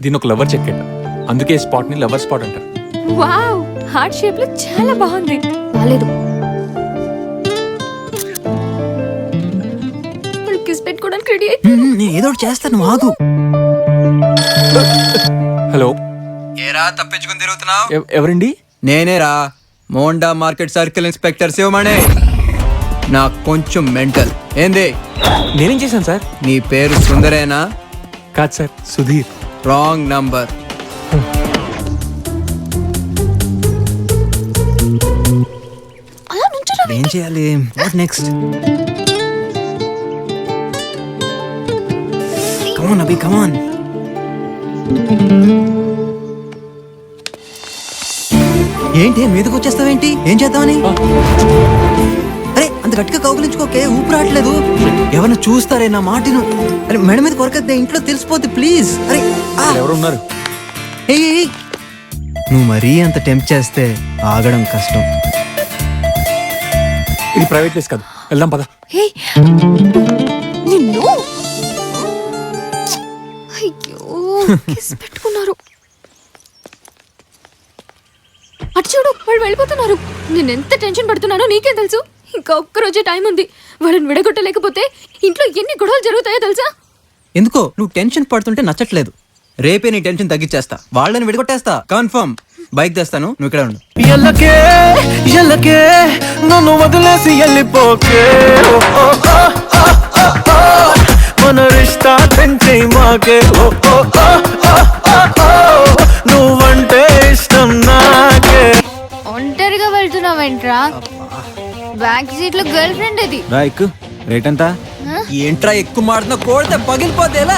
దీని ఒక lover check అందుకే ఈ స్పాట్ ని లవర్ స్పాట్ అంటారు. వావ్, హార్ట్ షేప్ లో చాలా బాగుంది. బాలేదు. కిస్ పెట్టుకోవడానికి రెడీ అయితే నేను ఏదో ఒకటి చేస్తాను, ఆగు. హలో, ఏరా తప్పించుకుని తిరుగుతున్నావు? ఎవరండి? నేనేరా, Monda market circle inspector Sivamani. నాకు కొంచెం మెంటల్. ఏంది? నేనేం చేశాను సార్? నీ పేరు సుందరేనా? కాదు సార్, సుధీర్. Wrong number. అలా నుంచోరా. ఏం చేయాలి? What next? Come on Abhi, come on. ఏంటి మీదకి వచ్చేస్తావేంటి? ఏం చేద్దామని? అరే అంత గట్టిగా కౌగులించుకోకే, ఊపిరి రావట్లేదు. ఎవరిని చూస్తారే నా మాటను. అరే మెడ మీద కొరకద్దే, ఇంట్లో తెలిసిపోద్ది ప్లీజ్. అరే ఎవరు ఉన్నారు? ఏయ్, నువ్వు మరీ అంత టెంప్ట్ చేస్తే ఆగడం కష్టం. ఇది ప్రైవేట్ ప్లేస్ కాదు, వెళ్దాం పద. హే, నిన్ను. అయ్యో, కిస్ పెట్టుకున్నారు. అటు చూడు, వాళ్ళు వెళ్ళిపోతున్నారు. నేను ఎంత టెన్షన్ పడుతున్నానో నీకేం తెలుసు? ఇంకా ఒక్కరోజే టైం ఉంది. వాళ్ళని విడగొట్టలేకపోతే ఇంట్లో ఎన్ని గొడవలు జరుగుతాయో తెలుసా? ఎందుకో నువ్వు టెన్షన్ పడుతుంటే నచ్చట్లేదు. రేపే నీ టెన్షన్ తగ్గించేస్తా, వాళ్ళని విడగొట్టేస్తా కన్ఫర్మ్. బైక్ తెస్తాను, నువ్వు ఇక్కడే ఉండు. ఎల్లకే ఎల్లకే నన్ను వదిలేసి వెళ్ళిపోకే, మన రిష్తా తెంచే మాకే, నువ్వంటే ఇష్టం నాకే. ఒంటరిగా వెళ్తున్నావేంట్రా? బ్యాక్ సీట్ లో గర్ల్ ఫ్రెండ్ అది. రైక్ రేట్ ఎంత? ఏంట్రా ఎక్కువ మాడుతున్నా, కోడితే పగిలిపోతే ఎలా?